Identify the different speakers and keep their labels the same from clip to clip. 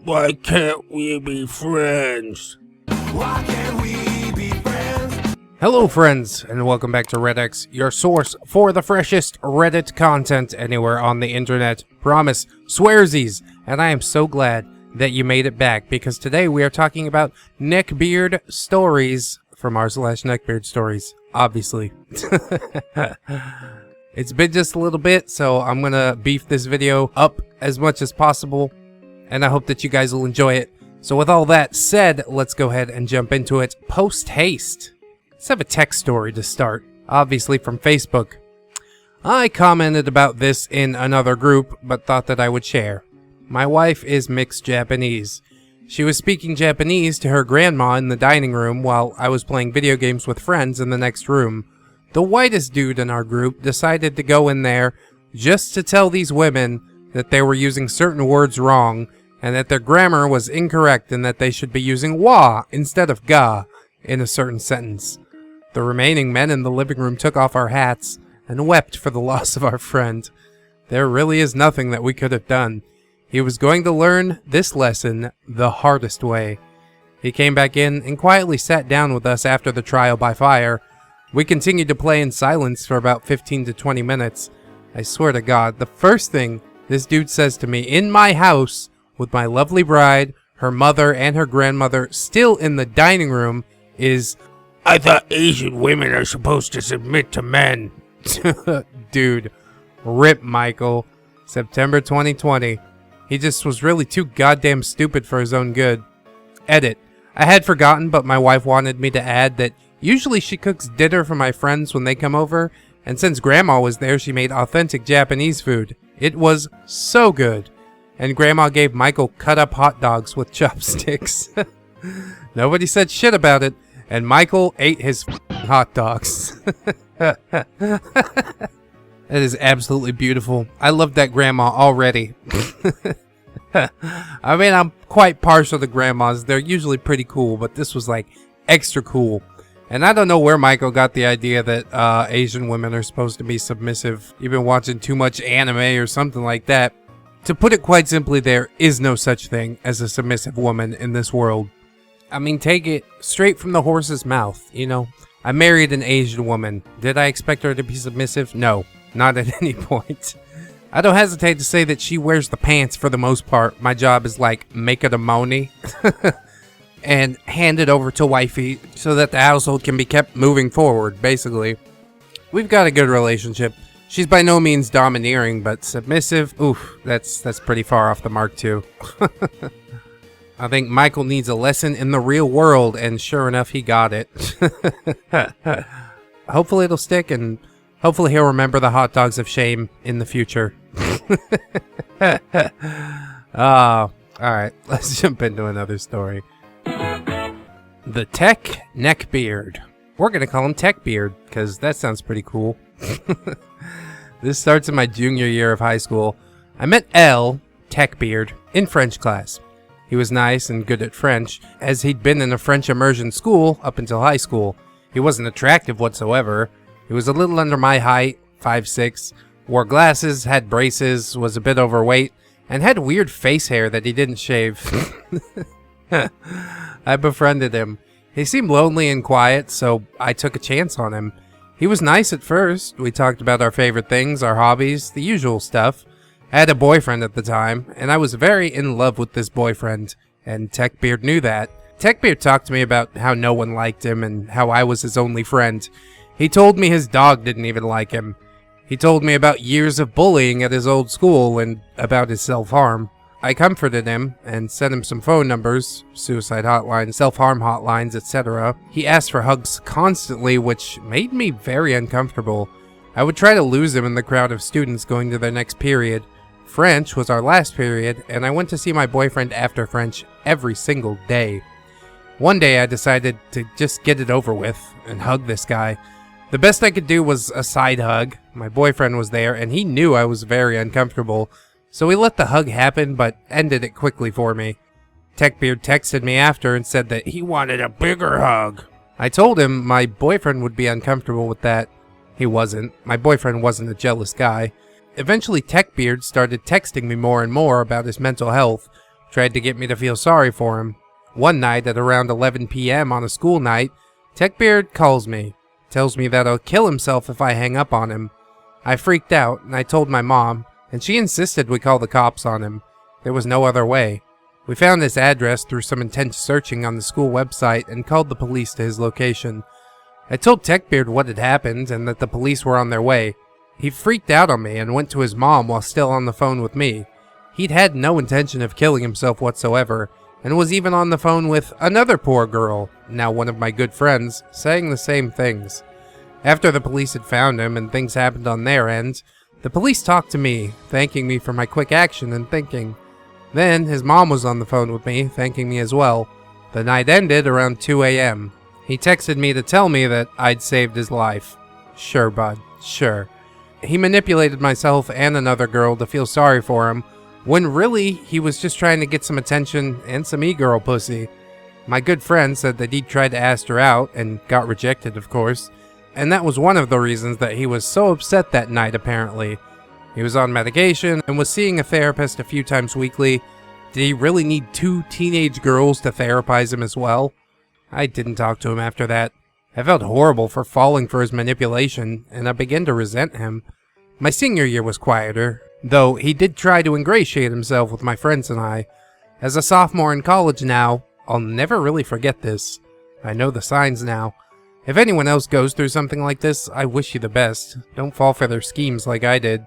Speaker 1: Why can't we be friends?
Speaker 2: Why can't we be friends?
Speaker 3: Hello friends, and welcome back to ReddX, your source for the freshest Reddit content anywhere on the internet. Promise, swearsies, and I am so glad that you made it back, because today we are talking about NeckbeardStories from rSlash NeckbeardStories, obviously. It's been just a little bit, so I'm gonna beef this video up as much as possible, and I hope that you guys will enjoy it. So with all that said, let's go ahead and jump into it post-haste. Let's have a tech story to start, obviously from Facebook. I commented about this in another group, but thought that I would share. My wife is mixed Japanese. She was speaking Japanese to her grandma in the dining room while I was playing video games with friends in the next room. The whitest dude in our group decided to go in there just to tell these women that they were using certain words wrong and that their grammar was incorrect and that they should be using wa instead of ga in a certain sentence. The remaining men in the living room took off our hats and wept for the loss of our friend. There really is nothing that we could have done. He was going to learn this lesson the hardest way. He came back in and quietly sat down with us after the trial by fire. We continued to play in silence for about 15 to 20 minutes. I swear to God, the first thing this dude says to me in my house with my lovely bride, her mother, and her grandmother still in the dining room is,
Speaker 1: I thought Asian women are supposed to submit to men.
Speaker 3: Dude, rip Michael. September 2020. He just was really too goddamn stupid for his own good. Edit. I had forgotten, but my wife wanted me to add that usually she cooks dinner for my friends when they come over, and since Grandma was there, she made authentic Japanese food. It was so good. And Grandma gave Michael cut-up hot dogs with chopsticks. Nobody said shit about it, and Michael ate his hot dogs. That is absolutely beautiful. I love that grandma already. I mean, I'm quite partial to grandmas. They're usually pretty cool, but this was like extra cool. And I don't know where Michael got the idea that Asian women are supposed to be submissive. You've been watching too much anime or something like that. To put it quite simply, there is no such thing as a submissive woman in this world. I mean, take it straight from the horse's mouth, you know. I married an Asian woman. Did I expect her to be submissive? No, not at any point. I don't hesitate to say that she wears the pants for the most part. My job is like, make it a money and hand it over to wifey so that the household can be kept moving forward, basically. We've got a good relationship. She's by no means domineering, but submissive, oof, that's pretty far off the mark too. I think Michael needs a lesson in the real world, and sure enough, he got it. Hopefully it'll stick, and hopefully he'll remember the hot dogs of shame in the future. Alright, let's jump into another story. The Tech Neckbeard. We're gonna call him TechBeard, because that sounds pretty cool. This starts in my junior year of high school. I met TechBeard, in French class. He was nice and good at French, as he'd been in a French immersion school up until high school. He wasn't attractive whatsoever. He was a little under my height, 5'6", wore glasses, had braces, was a bit overweight, and had weird face hair that he didn't shave. I befriended him. He seemed lonely and quiet, so I took a chance on him. He was nice at first. We talked about our favorite things, our hobbies, the usual stuff. I had a boyfriend at the time, and I was very in love with this boyfriend, and TechBeard knew that. TechBeard talked to me about how no one liked him and how I was his only friend. He told me his dog didn't even like him. He told me about years of bullying at his old school and about his self-harm. I comforted him and sent him some phone numbers, suicide hotlines, self-harm hotlines, etc. He asked for hugs constantly, which made me very uncomfortable. I would try to lose him in the crowd of students going to their next period. French was our last period, and I went to see my boyfriend after French every single day. One day I decided to just get it over with and hug this guy. The best I could do was a side hug. My boyfriend was there, and he knew I was very uncomfortable, so he let the hug happen, but ended it quickly for me. TechBeard texted me after and said that he wanted a bigger hug. I told him my boyfriend would be uncomfortable with that. He wasn't. My boyfriend wasn't a jealous guy. Eventually, TechBeard started texting me more and more about his mental health, tried to get me to feel sorry for him. One night at around 11 p.m. on a school night, TechBeard calls me, tells me that he'll kill himself if I hang up on him. I freaked out and I told my mom, and she insisted we call the cops on him. There was no other way. We found his address through some intense searching on the school website and called the police to his location. I told TechBeard what had happened and that the police were on their way. He freaked out on me and went to his mom while still on the phone with me. He'd had no intention of killing himself whatsoever, and was even on the phone with another poor girl, now one of my good friends, saying the same things. After the police had found him and things happened on their end, the police talked to me, thanking me for my quick action and thinking. Then his mom was on the phone with me, thanking me as well. The night ended around 2 a.m. He texted me to tell me that I'd saved his life. Sure, bud, sure. He manipulated myself and another girl to feel sorry for him, when really he was just trying to get some attention and some e-girl pussy. My good friend said that he'd tried to ask her out, and got rejected of course, and that was one of the reasons that he was so upset that night apparently. He was on medication and was seeing a therapist a few times weekly. Did he really need 2 teenage girls to therapize him as well? I didn't talk to him after that. I felt horrible for falling for his manipulation, and I began to resent him. My senior year was quieter, though he did try to ingratiate himself with my friends and I. As a sophomore in college now, I'll never really forget this. I know the signs now. If anyone else goes through something like this, I wish you the best. Don't fall for their schemes like I did.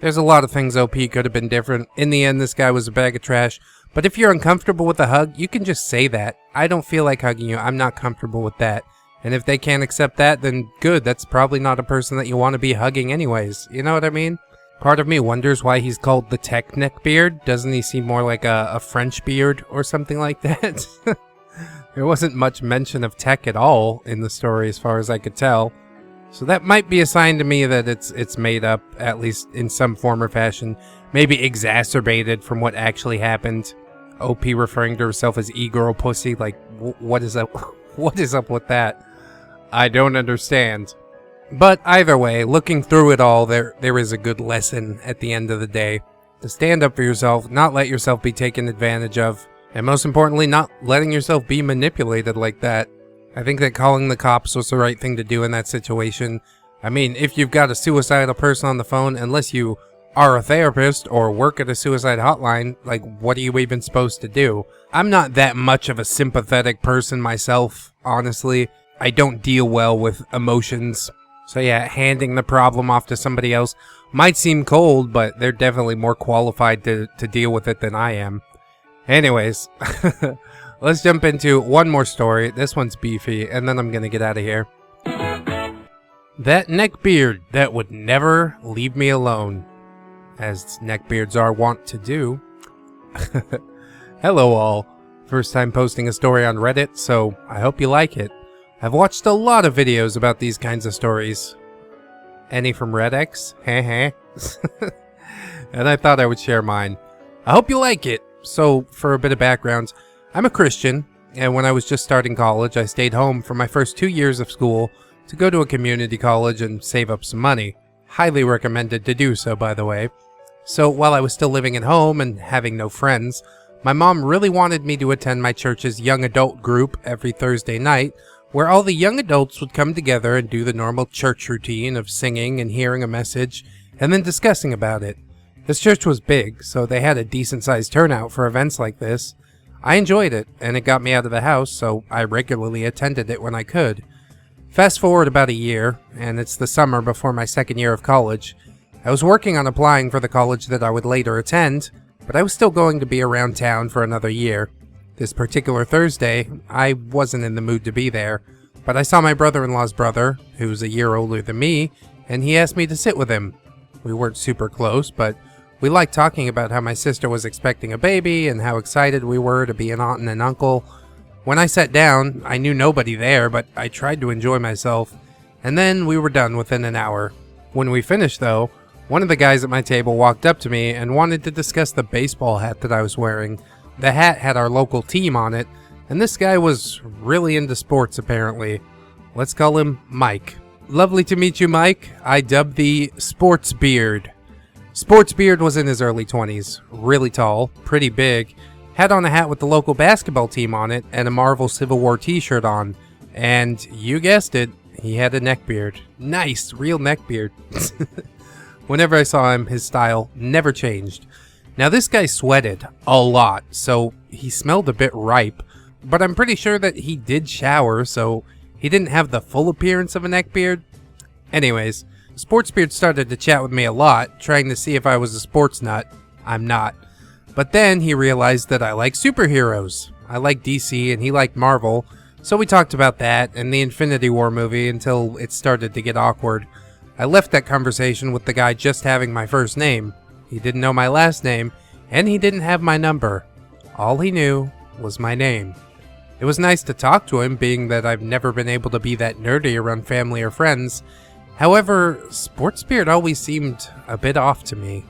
Speaker 3: There's a lot of things OP could have been different. In the end, this guy was a bag of trash. But if you're uncomfortable with a hug, you can just say that. I don't feel like hugging you. I'm not comfortable with that. And if they can't accept that, then good. That's probably not a person that you want to be hugging anyways. You know what I mean? Part of me wonders why he's called the Tech Neckbeard. Doesn't he seem more like a French beard or something like that? There wasn't much mention of tech at all in the story as far as I could tell. So that might be a sign to me that it's made up, at least in some form or fashion. Maybe exacerbated from what actually happened. OP referring to herself as e-girl pussy. Like, what is up? What is up with that? I don't understand. But either way, looking through it all, there is a good lesson at the end of the day. To stand up for yourself, not let yourself be taken advantage of, and most importantly, not letting yourself be manipulated like that. I think that calling the cops was the right thing to do in that situation. I mean, if you've got a suicidal person on the phone, unless you are a therapist or work at a suicide hotline, like, what are you even supposed to do? I'm not that much of a sympathetic person myself, honestly. I don't deal well with emotions. So yeah, handing the problem off to somebody else might seem cold, but they're definitely more qualified to deal with it than I am. Anyways, let's jump into one more story. This one's beefy, and then I'm gonna get out of here. That neckbeard that would never leave me alone, as neckbeards are wont to do. Hello all. First time posting a story on Reddit, so I hope you like it. I've watched a lot of videos about these kinds of stories. Any from ReddX? Heh. And I thought I would share mine. I hope you like it. So, for a bit of background, I'm a Christian, and when I was just starting college, I stayed home for my first 2 years of school to go to a community college and save up some money. Highly recommended to do so, by the way. So, while I was still living at home and having no friends, my mom really wanted me to attend my church's young adult group every Thursday night, where all the young adults would come together and do the normal church routine of singing and hearing a message, and then discussing about it. This church was big, so they had a decent-sized turnout for events like this. I enjoyed it, and it got me out of the house, so I regularly attended it when I could. Fast forward about a year, and it's the summer before my second year of college. I was working on applying for the college that I would later attend, but I was still going to be around town for another year. This particular Thursday, I wasn't in the mood to be there, but I saw my brother-in-law's brother, who's a year older than me, and he asked me to sit with him. We weren't super close, but we liked talking about how my sister was expecting a baby and how excited we were to be an aunt and an uncle. When I sat down, I knew nobody there, but I tried to enjoy myself, and then we were done within an hour. When we finished, though, one of the guys at my table walked up to me and wanted to discuss the baseball hat that I was wearing. The hat had our local team on it, and this guy was really into sports apparently. Let's call him Mike. Lovely to meet you, Mike. I dubbed the SportsBeard. SportsBeard was in his early 20s, really tall, pretty big, had on a hat with the local basketball team on it, and a Marvel Civil War t-shirt on. And you guessed it, he had a neckbeard. Nice, real neckbeard. Whenever I saw him, his style never changed. Now this guy sweated a lot, so he smelled a bit ripe, but I'm pretty sure that he did shower, so he didn't have the full appearance of a neckbeard. Anyways, SportsBeard started to chat with me a lot, trying to see if I was a sports nut. I'm not. But then he realized that I like superheroes. I like DC and he liked Marvel, so we talked about that and the Infinity War movie until it started to get awkward. I left that conversation with the guy just having my first name. He didn't know my last name, and he didn't have my number. All he knew was my name. It was nice to talk to him, being that I've never been able to be that nerdy around family or friends. However, SportsBeard always seemed a bit off to me.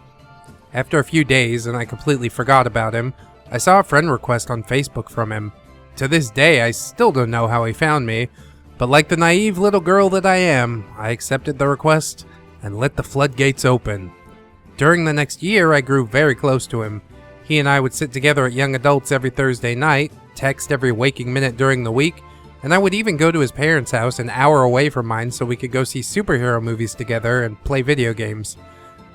Speaker 3: After a few days, and I completely forgot about him, I saw a friend request on Facebook from him. To this day, I still don't know how he found me, but like the naive little girl that I am, I accepted the request and let the floodgates open. During the next year, I grew very close to him. He and I would sit together at Young Adults every Thursday night, text every waking minute during the week, and I would even go to his parents' house an hour away from mine so we could go see superhero movies together and play video games.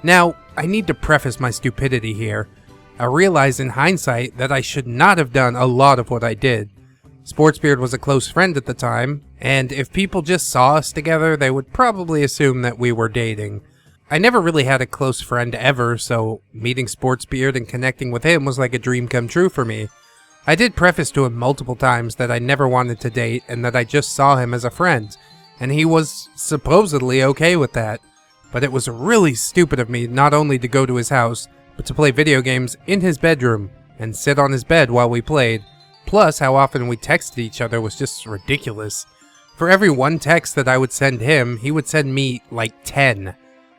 Speaker 3: Now, I need to preface my stupidity here. I realize in hindsight that I should not have done a lot of what I did. SportsBeard was a close friend at the time, and if people just saw us together, they would probably assume that we were dating. I never really had a close friend ever, so meeting SportsBeard and connecting with him was like a dream come true for me. I did preface to him multiple times that I never wanted to date and that I just saw him as a friend, and he was supposedly okay with that. But it was really stupid of me not only to go to his house, but to play video games in his bedroom and sit on his bed while we played. Plus, how often we texted each other was just ridiculous. For every one text that I would send him, he would send me like 10.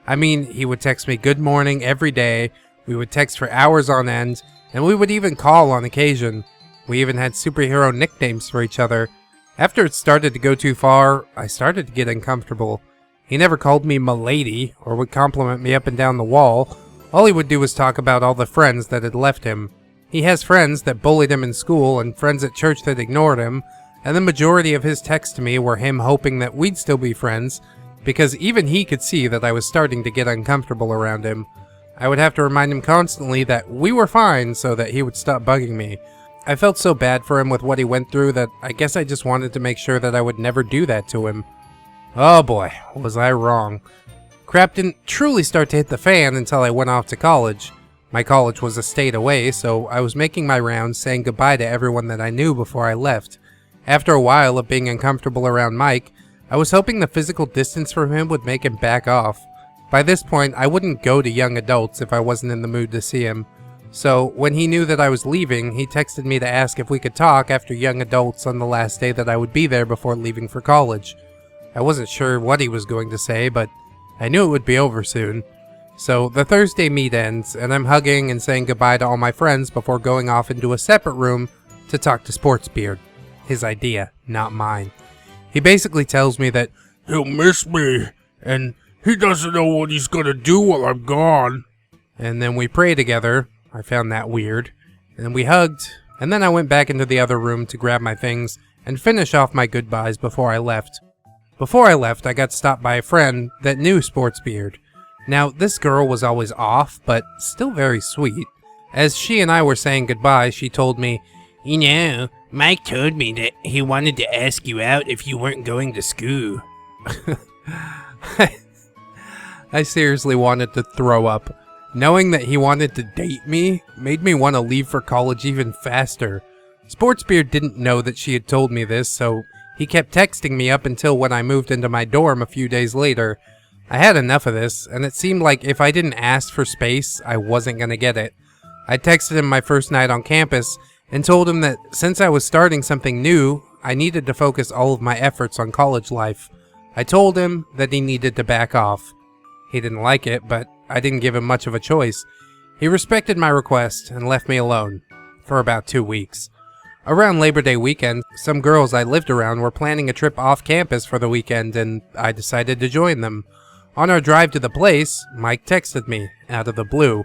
Speaker 3: I mean, he would text me good morning every day, we would text for hours on end, and we would even call on occasion. We even had superhero nicknames for each other. After it started to go too far, I started to get uncomfortable. He never called me m'lady, or would compliment me up and down the wall. All he would do was talk about all the friends that had left him. He has friends that bullied him in school, and friends at church that ignored him, and the majority of his texts to me were him hoping that we'd still be friends, because even he could see that I was starting to get uncomfortable around him. I would have to remind him constantly that we were fine so that he would stop bugging me. I felt so bad for him with what he went through that I guess I just wanted to make sure that I would never do that to him. Oh boy, was I wrong. Crap didn't truly start to hit the fan until I went off to college. My college was a state away, so I was making my rounds saying goodbye to everyone that I knew before I left. After a while of being uncomfortable around Mike, I was hoping the physical distance from him would make him back off. By this point, I wouldn't go to Young Adults if I wasn't in the mood to see him. So, when he knew that I was leaving, he texted me to ask if we could talk after Young Adults on the last day that I would be there before leaving for college. I wasn't sure what he was going to say, but I knew it would be over soon. So, the Thursday meet ends, and I'm hugging and saying goodbye to all my friends before going off into a separate room to talk to SportsBeard. His idea, not mine. He basically tells me that
Speaker 1: He'll miss me, and he doesn't know what he's gonna do while I'm gone.
Speaker 3: And then we pray together. I found that weird. And then we hugged, and then I went back into the other room to grab my things and finish off my goodbyes before I left. Before I left, I got stopped by a friend that knew SportsBeard. Now, this girl was always off, but still very sweet. As she and I were saying goodbye, she told me,
Speaker 1: You know, Mike told me that he wanted to ask you out if you weren't going to school.
Speaker 3: I seriously wanted to throw up. Knowing that he wanted to date me made me want to leave for college even faster. SportsBeard didn't know that she had told me this, so he kept texting me up until when I moved into my dorm a few days later. I had enough of this, and it seemed like if I didn't ask for space, I wasn't going to get it. I texted him my first night on campus and told him that since I was starting something new, I needed to focus all of my efforts on college life. I told him that he needed to back off. He didn't like it, but I didn't give him much of a choice. He respected my request and left me alone for about 2 weeks. Around Labor Day weekend, some girls I lived around were planning a trip off campus for the weekend, and I decided to join them. On our drive to the place, Mike texted me, out of the blue.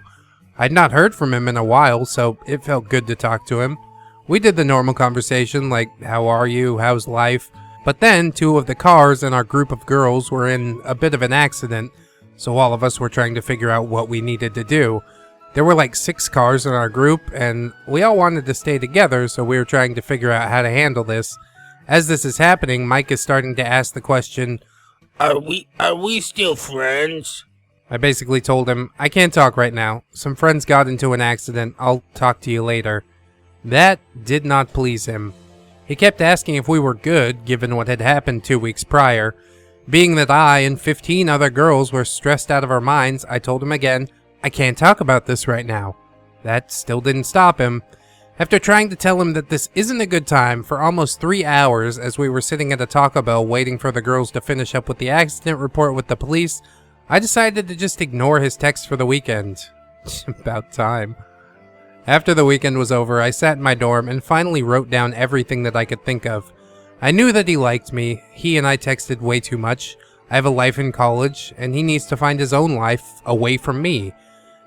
Speaker 3: I'd not heard from him in a while, so it felt good to talk to him. We did the normal conversation like, how are you, how's life? But then 2 of the cars in our group of girls were in a bit of an accident, so all of us were trying to figure out what we needed to do. There were like 6 cars in our group, and we all wanted to stay together, so we were trying to figure out how to handle this. As this is happening, Mike is starting to ask the question,
Speaker 1: Are we still friends?
Speaker 3: I basically told him, I can't talk right now. Some friends got into an accident. I'll talk to you later. That did not please him. He kept asking if we were good, given what had happened 2 weeks prior. Being that I and 15 other girls were stressed out of our minds, I told him again, I can't talk about this right now. That still didn't stop him. After trying to tell him that this isn't a good time for almost 3 hours as we were sitting at a Taco Bell waiting for the girls to finish up with the accident report with the police, I decided to just ignore his text for the weekend. About time. After the weekend was over, I sat in my dorm and finally wrote down everything that I could think of. I knew that he liked me. He and I texted way too much. I have a life in college, and he needs to find his own life away from me.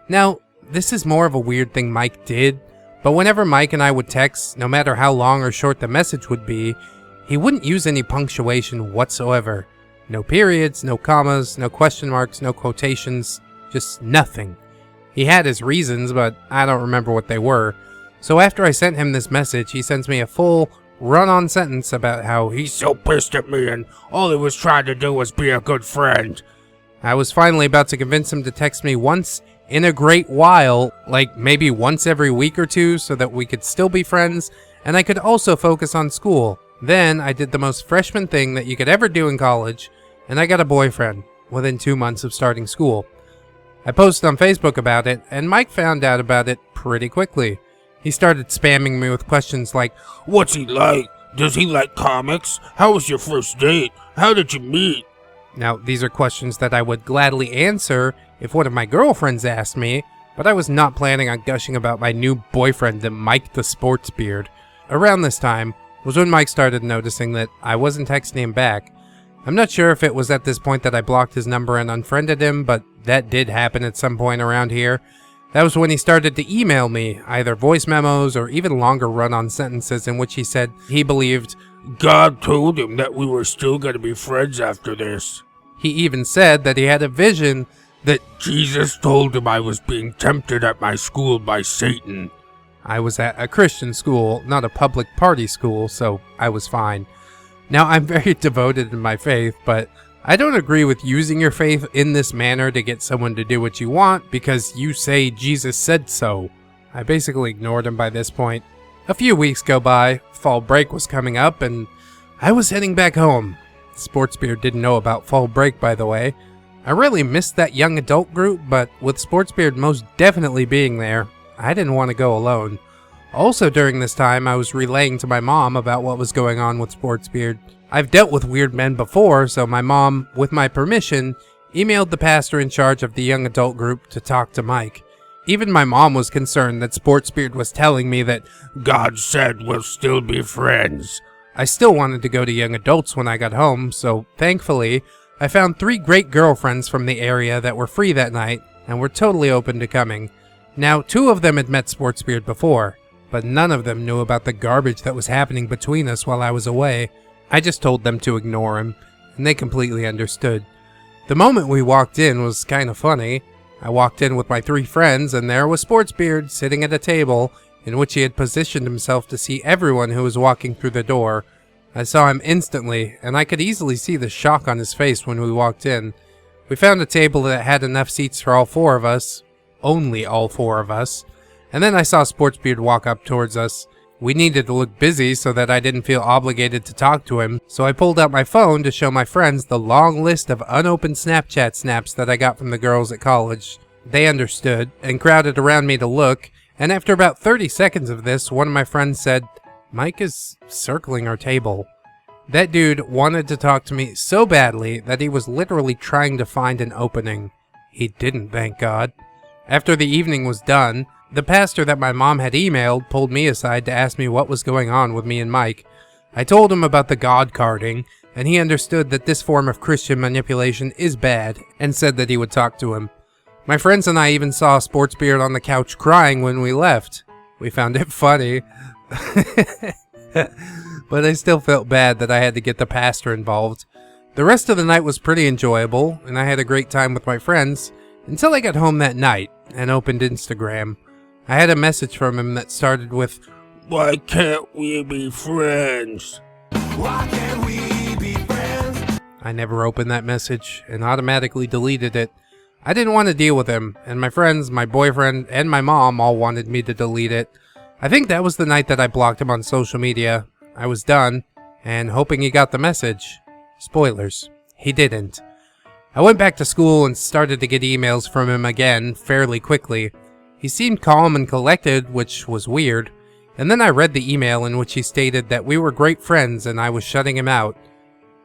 Speaker 3: Now, this is more of a weird thing Mike did, but whenever Mike and I would text, no matter how long or short the message would be, he wouldn't use any punctuation whatsoever. No periods, no commas, no question marks, no quotations, just nothing. He had his reasons, but I don't remember what they were. So after I sent him this message, he sends me a full, run-on sentence about how he's so pissed at me and all he was trying to do was be a good friend. I was finally about to convince him to text me once in a great while, like maybe once every week or 2, so that we could still be friends, and I could also focus on school. Then I did the most freshman thing that you could ever do in college, and I got a boyfriend within 2 months of starting school. I posted on Facebook about it, and Mike found out about it pretty quickly. He started spamming me with questions like,
Speaker 1: What's he like? Does he like comics? How was your first date? How did you meet?
Speaker 3: Now, these are questions that I would gladly answer if one of my girlfriends asked me, but I was not planning on gushing about my new boyfriend, Mike the SportsBeard. Around this time was when Mike started noticing that I wasn't texting him back. I'm not sure if it was at this point that I blocked his number and unfriended him, but that did happen at some point around here. That was when he started to email me, either voice memos or even longer run-on sentences in which he said he believed
Speaker 1: God told him that we were still going to be friends after this.
Speaker 3: He even said that he had a vision that
Speaker 1: Jesus told him I was being tempted at my school by Satan.
Speaker 3: I was at a Christian school, not a public party school, so I was fine. Now, I'm very devoted in my faith, but I don't agree with using your faith in this manner to get someone to do what you want because you say Jesus said so. I basically ignored him by this point. A few weeks go by, fall break was coming up, and I was heading back home. SportsBeard didn't know about fall break, by the way. I really missed that young adult group, but with SportsBeard most definitely being there, I didn't want to go alone. Also during this time, I was relaying to my mom about what was going on with SportsBeard. I've dealt with weird men before, so my mom, with my permission, emailed the pastor in charge of the young adult group to talk to Mike. Even my mom was concerned that SportsBeard was telling me that
Speaker 1: God said we'll still be friends.
Speaker 3: I still wanted to go to young adults when I got home, so thankfully, I found 3 great girlfriends from the area that were free that night and were totally open to coming. Now, 2 of them had met SportsBeard before, but none of them knew about the garbage that was happening between us while I was away. I just told them to ignore him, and they completely understood. The moment we walked in was kind of funny. I walked in with my 3 friends, and there was SportsBeard sitting at a table in which he had positioned himself to see everyone who was walking through the door. I saw him instantly, and I could easily see the shock on his face when we walked in. We found a table that had enough seats for all 4 of us. Only all 4 of us. And then I saw SportsBeard walk up towards us. We needed to look busy so that I didn't feel obligated to talk to him, so I pulled out my phone to show my friends the long list of unopened Snapchat snaps that I got from the girls at college. They understood, and crowded around me to look, and after about 30 seconds of this, one of my friends said, Mike is circling our table. That dude wanted to talk to me so badly that he was literally trying to find an opening. He didn't, thank God. After the evening was done, the pastor that my mom had emailed pulled me aside to ask me what was going on with me and Mike. I told him about the God carding, and he understood that this form of Christian manipulation is bad, and said that he would talk to him. My friends and I even saw SportsBeard on the couch crying when we left. We found it funny. But I still felt bad that I had to get the pastor involved. The rest of the night was pretty enjoyable, and I had a great time with my friends, until I got home that night and opened Instagram. I had a message from him that started with,
Speaker 1: Why can't we be friends?
Speaker 2: Why can't we be friends?
Speaker 3: I never opened that message and automatically deleted it. I didn't want to deal with him, and my friends, my boyfriend, and my mom all wanted me to delete it. I think that was the night that I blocked him on social media. I was done, and hoping he got the message. Spoilers, he didn't. I went back to school and started to get emails from him again fairly quickly. He seemed calm and collected, which was weird. And then I read the email in which he stated that we were great friends and I was shutting him out.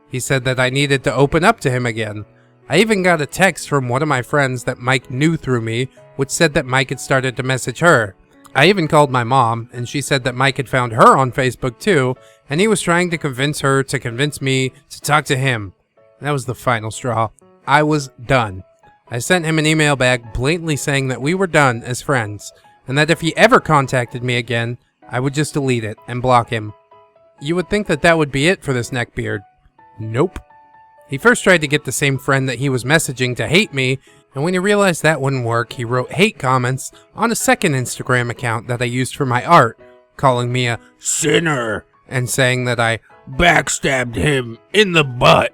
Speaker 3: He said that I needed to open up to him again. I even got a text from one of my friends that Mike knew through me, which said that Mike had started to message her. I even called my mom, and she said that Mike had found her on Facebook too, and he was trying to convince her to convince me to talk to him. That was the final straw. I was done. I sent him an email back blatantly saying that we were done as friends, and that if he ever contacted me again, I would just delete it and block him. You would think that that would be it for this neckbeard. Nope. He first tried to get the same friend that he was messaging to hate me, and when he realized that wouldn't work, he wrote hate comments on a second Instagram account that I used for my art, calling me a
Speaker 1: Sinner.
Speaker 3: and saying that I
Speaker 1: Backstabbed him in the butt.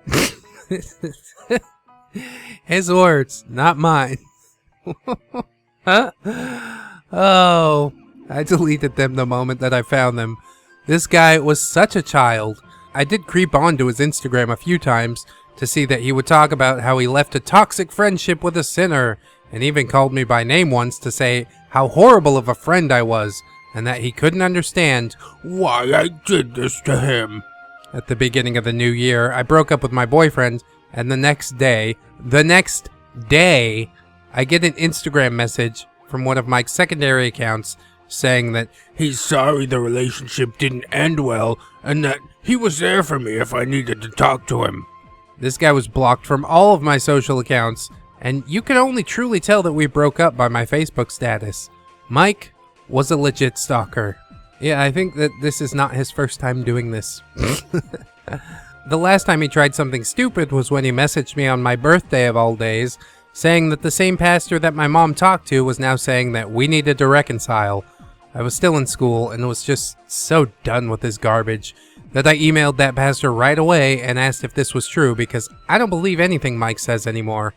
Speaker 3: His words, not mine. Huh? Oh, I deleted them the moment that I found them. This guy was such a child. I did creep onto his Instagram a few times to see that he would talk about how he left a toxic friendship with a sinner, and even called me by name once to say how horrible of a friend I was, and that he couldn't understand
Speaker 1: Why I did this to him.
Speaker 3: At the beginning of the new year, I broke up with my boyfriend, and the next day, I get an Instagram message from one of Mike's secondary accounts saying that
Speaker 1: He's sorry the relationship didn't end well, and that he was there for me if I needed to talk to him.
Speaker 3: this guy was blocked from all of my social accounts, and you can only truly tell that we broke up by my Facebook status. Mike was a legit stalker. Yeah, I think that this is not his first time doing this. The last time he tried something stupid was when he messaged me on my birthday of all days, saying that the same pastor that my mom talked to was now saying that we needed to reconcile. I was still in school and was just so done with this garbage that I emailed that pastor right away and asked if this was true because I don't believe anything Mike says anymore.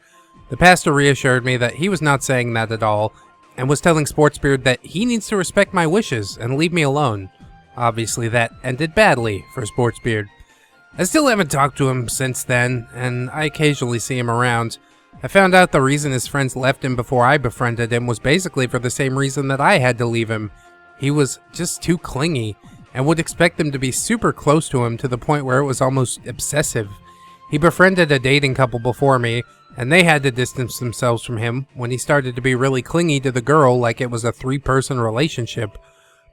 Speaker 3: The pastor reassured me that he was not saying that at all and was telling SportsBeard that he needs to respect my wishes and leave me alone. Obviously that ended badly for SportsBeard. I still haven't talked to him since then, and I occasionally see him around. I found out the reason his friends left him before I befriended him was basically for the same reason that I had to leave him. He was just too clingy, and would expect them to be super close to him to the point where it was almost obsessive. He befriended a dating couple before me, and they had to distance themselves from him when he started to be really clingy to the girl like it was a 3-person relationship.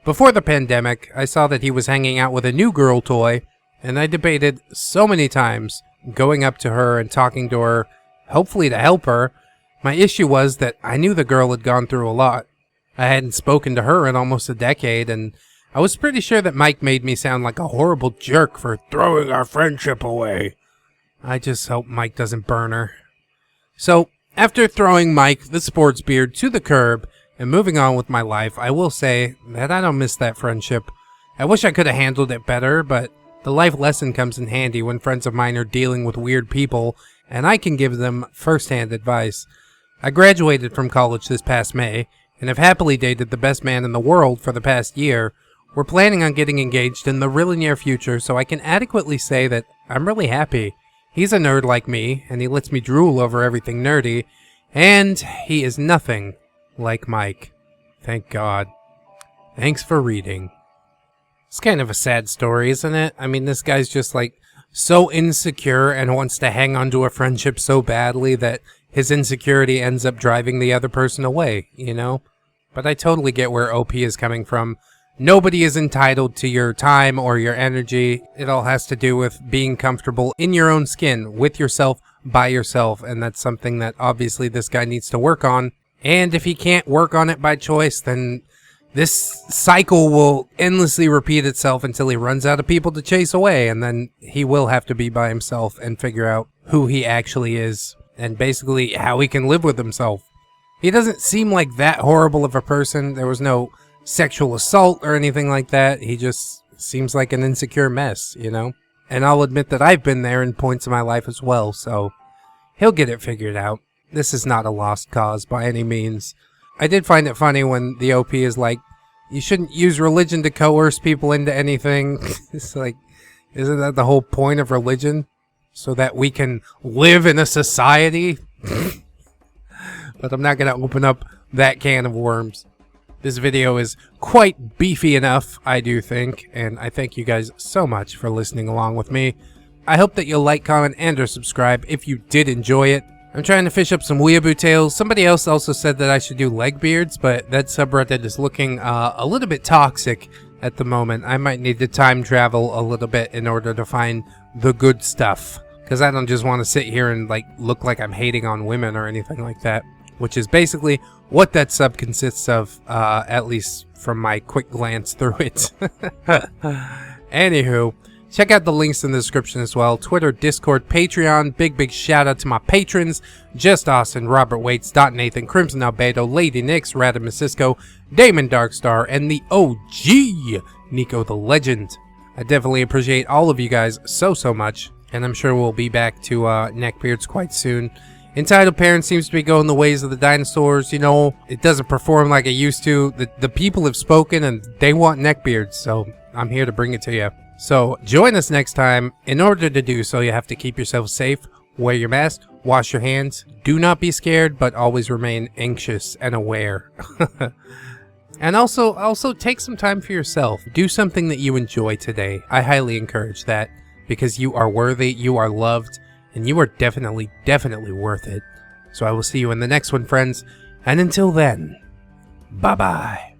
Speaker 3: Before the pandemic, I saw that he was hanging out with a new girl toy, and I debated so many times going up to her and talking to her, hopefully to help her. My issue was that I knew the girl had gone through a lot. I hadn't spoken to her in almost a decade, and I was pretty sure that Mike made me sound like a horrible jerk for
Speaker 1: Throwing our friendship away.
Speaker 3: I just hope Mike doesn't burn her. So, after throwing Mike, the SportsBeard, to the curb and moving on with my life, I will say that I don't miss that friendship. I wish I could have handled it better, but the life lesson comes in handy when friends of mine are dealing with weird people, and I can give them first-hand advice. I graduated from college this past May, and have happily dated the best man in the world for the past year. We're planning on getting engaged in the really near future, so I can adequately say that I'm really happy. He's a nerd like me, and he lets me drool over everything nerdy, and he is nothing like Mike. Thank God. Thanks for reading. It's kind of a sad story, isn't it? I mean, this guy's just like so insecure and wants to hang on to a friendship so badly that his insecurity ends up driving the other person away, you know? But I totally get where OP is coming from. Nobody is entitled to your time or your energy. It all has to do with being comfortable in your own skin, with yourself, by yourself, and that's something that obviously this guy needs to work on. And if he can't work on it by choice, then this cycle will endlessly repeat itself until he runs out of people to chase away, and then he will have to be by himself and figure out who he actually is and basically how he can live with himself. He doesn't seem like that horrible of a person. There was no sexual assault or anything like that. He just seems like an insecure mess, you know? And I'll admit that I've been there in points of my life as well, so he'll get it figured out. This is not a lost cause by any means. I did find it funny when the OP is like, you shouldn't use religion to coerce people into anything. It's like, isn't that the whole point of religion? So that we can live in a society? But I'm not going to open up that can of worms. This video is quite beefy enough, I do think, and I thank you guys so much for listening along with me. I hope that you'll like, comment, and or subscribe if you did enjoy it. I'm trying to fish up some weeaboo tales. Somebody else also said that I should do neckbeards, but that subreddit is looking a little bit toxic at the moment. I might need to time travel a little bit in order to find the good stuff, because I don't just want to sit here and like look like I'm hating on women or anything like that, which is basically what that sub consists of, at least from my quick glance through it. Anywho, check out the links in the description as well. Twitter, Discord, Patreon. Big shout out to my patrons: Just Austin, Robert Waits, Dot Nathan, Crimson Albedo, Lady Nix, Radimus Cisco, Damon Darkstar, and the OG Nico the Legend. I definitely appreciate all of you guys so much, and I'm sure we'll be back to neckbeards quite soon. Entitled Parent seems to be going the ways of the dinosaurs. You know, it doesn't perform like it used to. The people have spoken and they want neckbeards, so I'm here to bring it to you. So join us next time. In order to do so, you have to keep yourself safe, wear your mask, wash your hands, do not be scared, but always remain anxious and aware. And also take some time for yourself. Do something that you enjoy today. I highly encourage that, because you are worthy, you are loved, and you are definitely worth it. So I will see you in the next one, friends. And until then, bye-bye.